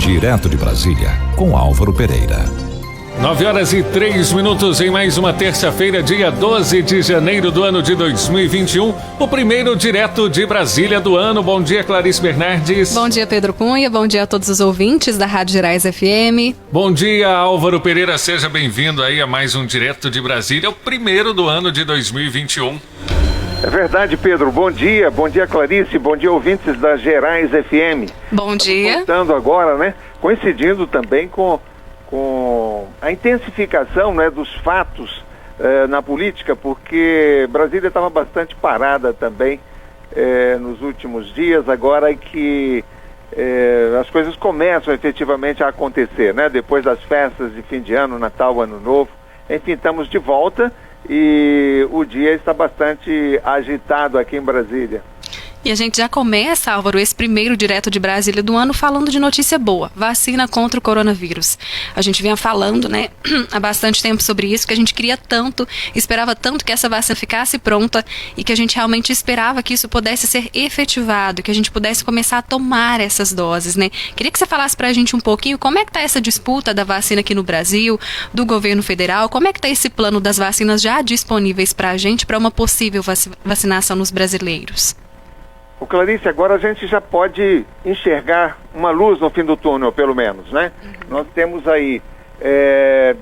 Direto de Brasília, com Álvaro Pereira. 9h03 em mais uma terça-feira, dia 12 de janeiro do ano de 2021, o primeiro Direto de Brasília do ano. Bom dia, Clarice Bernardes. Bom dia, Pedro Cunha. Bom dia a todos os ouvintes da Rádio Gerais FM. Bom dia, Álvaro Pereira. Seja bem-vindo aí a mais um Direto de Brasília, o primeiro do ano de 2021. É verdade, Pedro. Bom dia, Clarice, bom dia, ouvintes da Gerais FM. Bom dia. Voltando agora, né? Coincidindo também com a intensificação, né, dos fatos na política, porque Brasília estava bastante parada também nos últimos dias, agora que as coisas começam efetivamente a acontecer, né? Depois das festas de fim de ano, Natal, Ano Novo, enfim, estamos de volta e o dia está bastante agitado aqui em Brasília. E a gente já começa, Álvaro, esse primeiro Direto de Brasília do ano falando de notícia boa, vacina contra o coronavírus. A gente vinha falando, né, há bastante tempo sobre isso, que a gente queria tanto, esperava tanto que essa vacina ficasse pronta e que a gente realmente esperava que isso pudesse ser efetivado, que a gente pudesse começar a tomar essas doses, né? Queria que você falasse pra gente um pouquinho como é que tá essa disputa da vacina aqui no Brasil, do governo federal, como é que tá esse plano das vacinas já disponíveis pra gente para uma possível vacinação nos brasileiros. O Clarice, agora a gente já pode enxergar uma luz no fim do túnel, pelo menos, né? Nós temos aí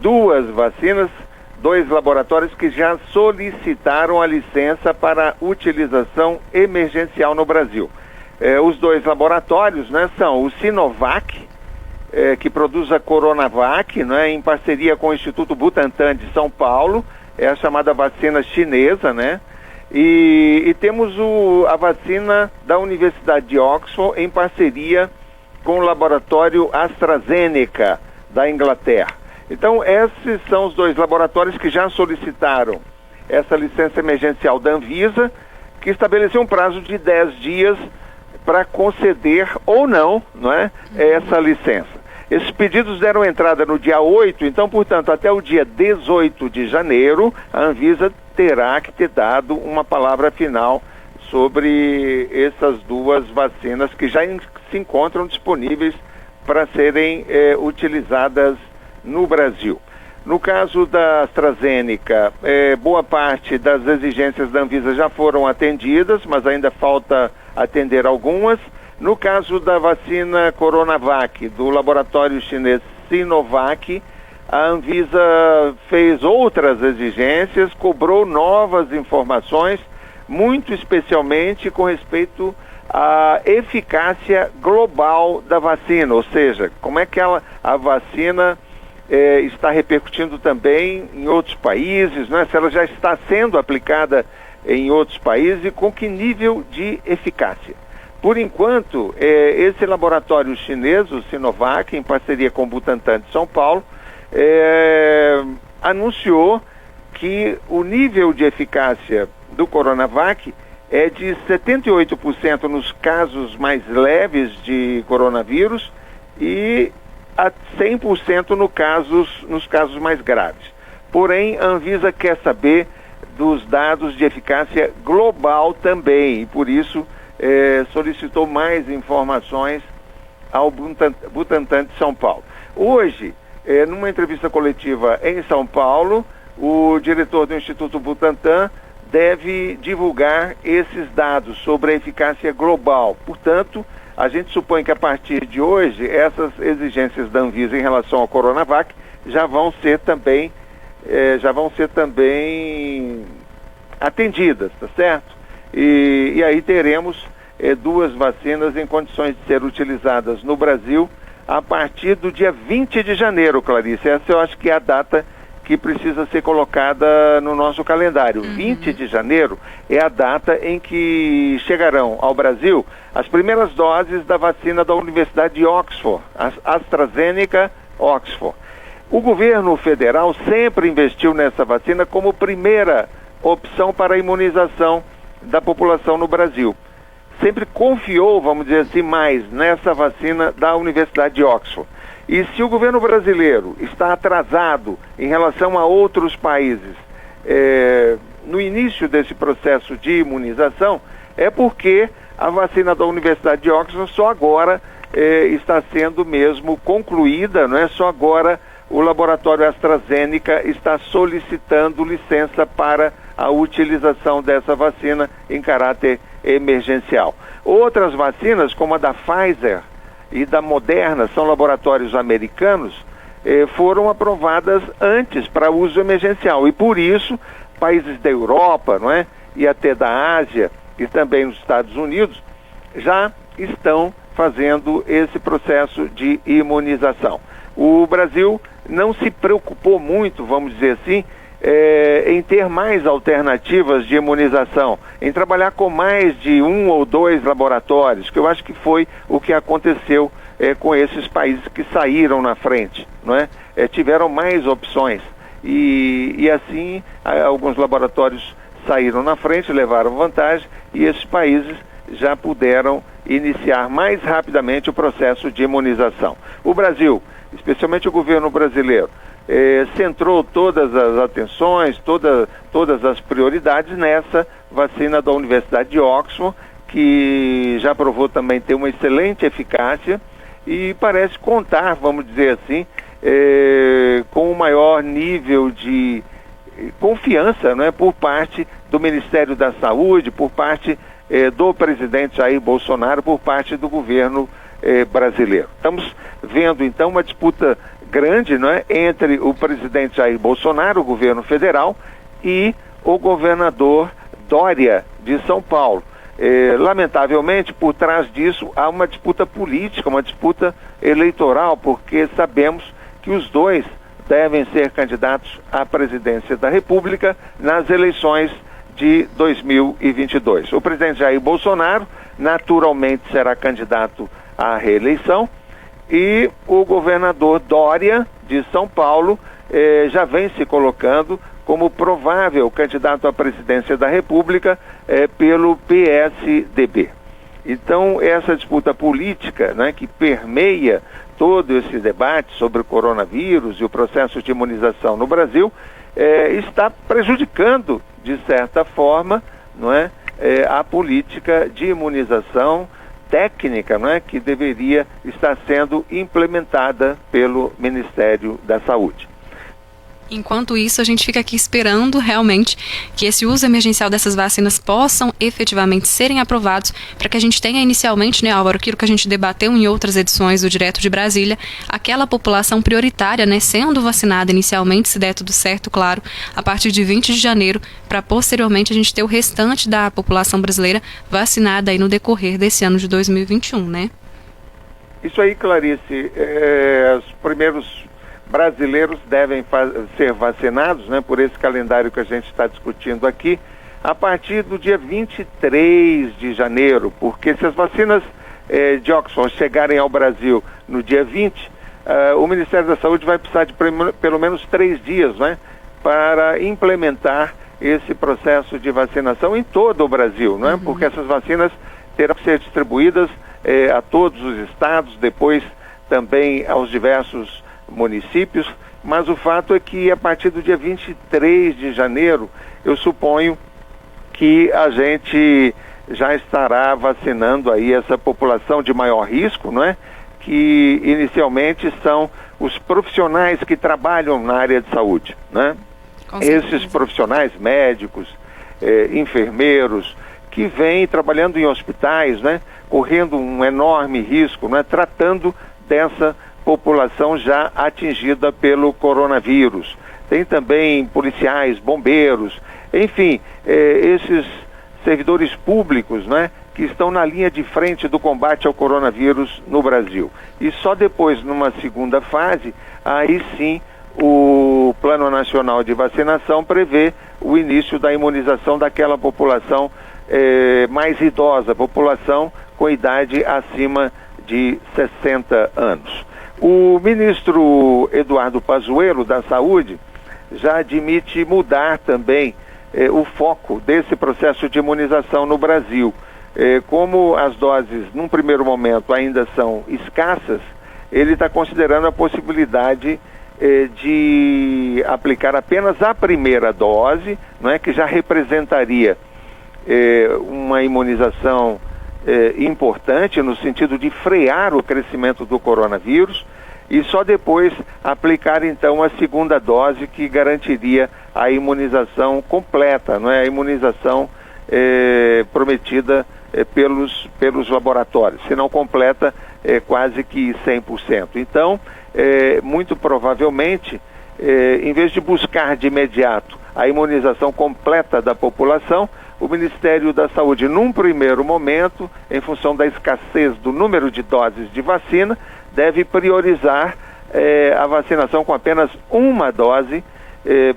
duas vacinas, dois laboratórios que já solicitaram a licença para utilização emergencial no Brasil. Os dois laboratórios, né, são o Sinovac, que produz a Coronavac, né, em parceria com o Instituto Butantan de São Paulo, é a chamada vacina chinesa, né? E temos a vacina da Universidade de Oxford em parceria com o laboratório AstraZeneca da Inglaterra. Então, esses são os dois laboratórios que já solicitaram essa licença emergencial da Anvisa, que estabeleceu um prazo de 10 dias para conceder ou não, essa licença. Esses pedidos deram entrada no dia 8, então, portanto, até o dia 18 de janeiro, a Anvisa terá que ter dado uma palavra final sobre essas duas vacinas que já se encontram disponíveis para serem utilizadas no Brasil. No caso da AstraZeneca, boa parte das exigências da Anvisa já foram atendidas, mas ainda falta atender algumas. No caso da vacina Coronavac, do laboratório chinês Sinovac, a Anvisa fez outras exigências, cobrou novas informações, muito especialmente com respeito à eficácia global da vacina, ou seja, como é que a vacina está repercutindo também em outros países, né? Se ela já está sendo aplicada em outros países e com que nível de eficácia. Por enquanto, esse laboratório chinês, o Sinovac, em parceria com o Butantan de São Paulo, anunciou que o nível de eficácia do Coronavac é de 78% nos casos mais leves de coronavírus e a 100% nos casos mais graves. Porém, a Anvisa quer saber dos dados de eficácia global também e, por isso, solicitou mais informações ao Butantan de São Paulo. Hoje, numa entrevista coletiva em São Paulo, o diretor do Instituto Butantan deve divulgar esses dados sobre a eficácia global. Portanto, a gente supõe que a partir de hoje, essas exigências da Anvisa em relação ao Coronavac já vão ser também atendidas, tá certo? E aí teremos duas vacinas em condições de ser utilizadas no Brasil a partir do dia 20 de janeiro, Clarice. Essa eu acho que é a data que precisa ser colocada no nosso calendário. 20 de janeiro é a data em que chegarão ao Brasil as primeiras doses da vacina da Universidade de Oxford, a AstraZeneca Oxford. O governo federal sempre investiu nessa vacina como primeira opção para a imunização da população no Brasil. Sempre confiou, vamos dizer assim, mais nessa vacina da Universidade de Oxford. E se o governo brasileiro está atrasado em relação a outros países no início desse processo de imunização, é porque a vacina da Universidade de Oxford só agora está sendo mesmo concluída, não é? Só agora o laboratório AstraZeneca está solicitando licença para a utilização dessa vacina em caráter emergencial. Outras vacinas, como a da Pfizer e da Moderna, são laboratórios americanos, foram aprovadas antes para uso emergencial. E por isso, países da Europa, não é? E até da Ásia e também nos Estados Unidos já estão fazendo esse processo de imunização. O Brasil não se preocupou muito, vamos dizer assim, em ter mais alternativas de imunização, em trabalhar com mais de 1 ou 2 laboratórios, que eu acho que foi o que aconteceu com esses países que saíram na frente, não é? Tiveram mais opções e assim alguns laboratórios saíram na frente, levaram vantagem e esses países já puderam iniciar mais rapidamente o processo de imunização. O Brasil, especialmente o governo brasileiro, centrou todas as atenções, todas as prioridades nessa vacina da Universidade de Oxford, que já provou também ter uma excelente eficácia e parece contar, vamos dizer assim, com o maior nível de confiança, não é, por parte do Ministério da Saúde, por parte do presidente Jair Bolsonaro, por parte do governo brasileiro. Estamos vendo então uma disputa grande, não é, entre o presidente Jair Bolsonaro, o governo federal, e o governador Dória de São Paulo. Lamentavelmente, por trás disso há uma disputa política, uma disputa eleitoral, porque sabemos que os dois devem ser candidatos à presidência da República nas eleições de 2022. O presidente Jair Bolsonaro naturalmente será candidato à reeleição e o governador Dória de São Paulo já vem se colocando como provável candidato à presidência da República pelo PSDB. Então, essa disputa política, né, que permeia todo esse debate sobre o coronavírus e o processo de imunização no Brasil, está prejudicando, de certa forma, não é, a política de imunização técnica, não é, que deveria estar sendo implementada pelo Ministério da Saúde. Enquanto isso, a gente fica aqui esperando realmente que esse uso emergencial dessas vacinas possam efetivamente serem aprovados para que a gente tenha inicialmente, né, Álvaro, aquilo que a gente debateu em outras edições do Direto de Brasília, aquela população prioritária, né, sendo vacinada inicialmente, se der tudo certo, claro, a partir de 20 de janeiro, para posteriormente a gente ter o restante da população brasileira vacinada aí no decorrer desse ano de 2021, né? Isso aí, Clarice, os primeiros brasileiros devem ser vacinados, né, por esse calendário que a gente está discutindo aqui, a partir do dia 23 de janeiro, porque se as vacinas de Oxford chegarem ao Brasil no dia 20, o Ministério da Saúde vai precisar de pelo menos 3 dias, né, para implementar esse processo de vacinação em todo o Brasil, né, porque essas vacinas terão que ser distribuídas a todos os estados, depois também aos diversos municípios, mas o fato é que a partir do dia 23 de janeiro, eu suponho que a gente já estará vacinando aí essa população de maior risco, não é? Que inicialmente são os profissionais que trabalham na área de saúde, né? Esses profissionais médicos, enfermeiros, que vêm trabalhando em hospitais, né? Correndo um enorme risco, né? Tratando dessa população já atingida pelo coronavírus. Tem também policiais, bombeiros, enfim, esses servidores públicos, né, que estão na linha de frente do combate ao coronavírus no Brasil. E só depois, numa segunda fase, aí sim o Plano Nacional de Vacinação prevê o início da imunização daquela população mais idosa, população com idade acima de 60 anos. O ministro Eduardo Pazuello, da Saúde, já admite mudar também o foco desse processo de imunização no Brasil. Como as doses, num primeiro momento, ainda são escassas, ele está considerando a possibilidade de aplicar apenas a primeira dose, não é, que já representaria uma imunização importante no sentido de frear o crescimento do coronavírus e só depois aplicar então a segunda dose que garantiria a imunização completa, não é? A imunização prometida pelos laboratórios, se não completa, quase que 100%. Então, muito provavelmente, em vez de buscar de imediato a imunização completa da população, o Ministério da Saúde, num primeiro momento, em função da escassez do número de doses de vacina, deve priorizar a vacinação com apenas uma dose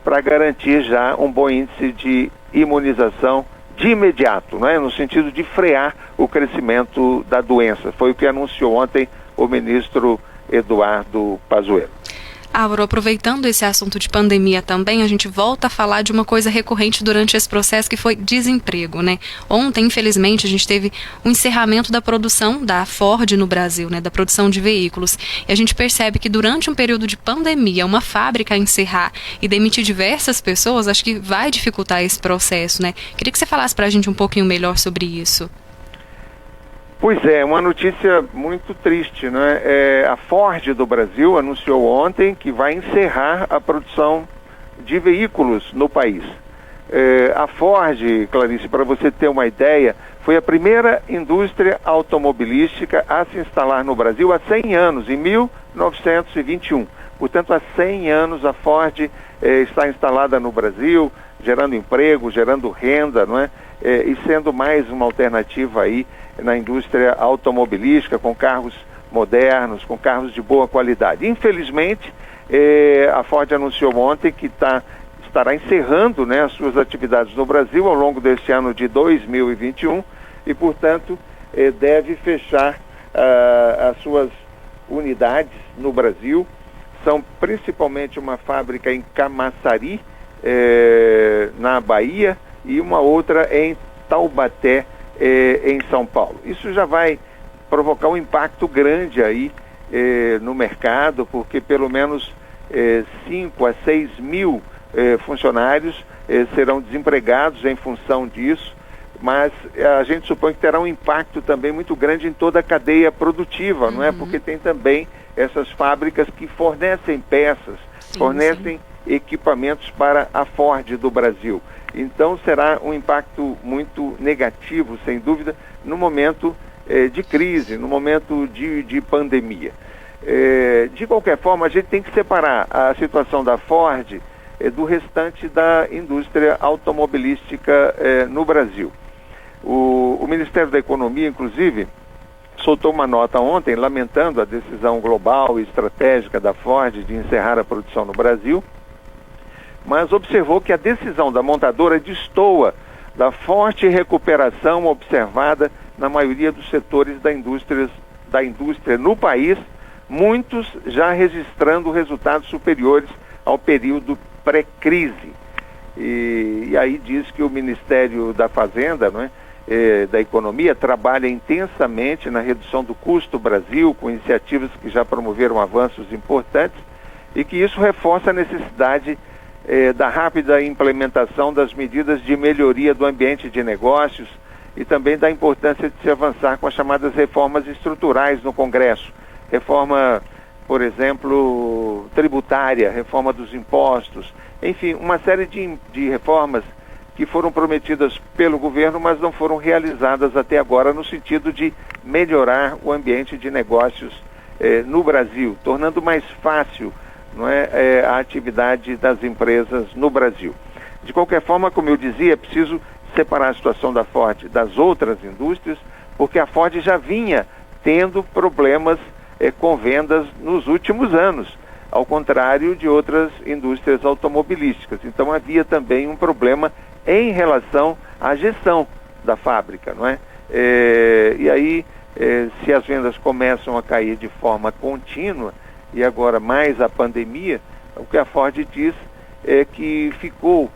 para garantir já um bom índice de imunização de imediato, não é? No sentido de frear o crescimento da doença. Foi o que anunciou ontem o ministro Eduardo Pazuello. Álvaro, aproveitando esse assunto de pandemia também, a gente volta a falar de uma coisa recorrente durante esse processo que foi desemprego, né? Ontem, infelizmente, a gente teve o encerramento da produção da Ford no Brasil, né? Da produção de veículos. E a gente percebe que durante um período de pandemia, uma fábrica encerrar e demitir diversas pessoas, acho que vai dificultar esse processo, né? Queria que você falasse pra gente um pouquinho melhor sobre isso. Pois é, uma notícia muito triste, né? A Ford do Brasil anunciou ontem que vai encerrar a produção de veículos no país. A Ford, Clarice, para você ter uma ideia, foi a primeira indústria automobilística a se instalar no Brasil há 100 anos, em 1921. Portanto, há 100 anos a Ford está instalada no Brasil, gerando emprego, gerando renda, não é? E sendo mais uma alternativa aí na indústria automobilística, com carros modernos, com carros de boa qualidade. Infelizmente, a Ford anunciou ontem que estará encerrando, né, as suas atividades no Brasil ao longo deste ano de 2021 e, portanto, deve fechar as suas unidades no Brasil. São principalmente uma fábrica em Camaçari, na Bahia, e uma outra em Taubaté, em São Paulo. Isso já vai provocar um impacto grande aí no mercado, porque pelo menos 5 a 6 mil funcionários serão desempregados em função disso, mas a gente supõe que terá um impacto também muito grande em toda a cadeia produtiva, não é? Porque tem também essas fábricas que fornecem peças, fornecem equipamentos para a Ford do Brasil. Então será um impacto muito negativo, sem dúvida, no momento de crise, no momento de pandemia. De qualquer forma, a gente tem que separar a situação da Ford do restante da indústria automobilística no Brasil. O Ministério da Economia, inclusive, soltou uma nota ontem lamentando a decisão global e estratégica da Ford de encerrar a produção no Brasil, mas observou que a decisão da montadora destoa da forte recuperação observada na maioria dos setores da indústria no país, muitos já registrando resultados superiores ao período pré-crise. E aí diz que o Ministério da Fazenda, não é, da Economia, trabalha intensamente na redução do custo Brasil, com iniciativas que já promoveram avanços importantes, e que isso reforça a necessidade da rápida implementação das medidas de melhoria do ambiente de negócios e também da importância de se avançar com as chamadas reformas estruturais no Congresso. Reforma, por exemplo, tributária, reforma dos impostos, enfim, uma série de reformas que foram prometidas pelo governo, mas não foram realizadas até agora no sentido de melhorar o ambiente de negócios no Brasil, tornando mais fácil, não é, a atividade das empresas no Brasil. De qualquer forma, como eu dizia, é preciso separar a situação da Ford das outras indústrias, porque a Ford já vinha tendo problemas com vendas nos últimos anos, ao contrário de outras indústrias automobilísticas. Então havia também um problema em relação à gestão da fábrica, não é? E aí, se as vendas começam a cair de forma contínua, e agora mais a pandemia, o que a Ford diz é que ficou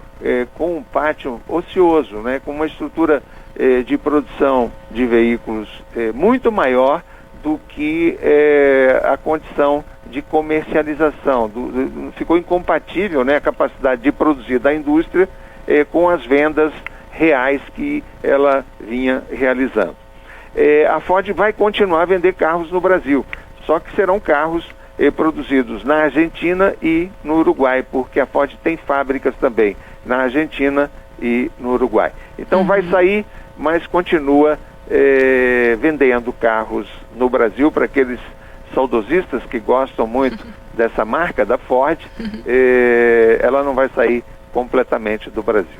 com um pátio ocioso, né, com uma estrutura de produção de veículos muito maior do que a condição de comercialização. Ficou incompatível, né, a capacidade de produzir da indústria com as vendas reais que ela vinha realizando. a Ford vai continuar a vender carros no Brasil, só que serão carros produzidos na Argentina e no Uruguai, porque a Ford tem fábricas também na Argentina e no Uruguai. Então vai sair, mas continua vendendo carros no Brasil para aqueles saudosistas que gostam muito dessa marca da Ford. Ela não vai sair completamente do Brasil.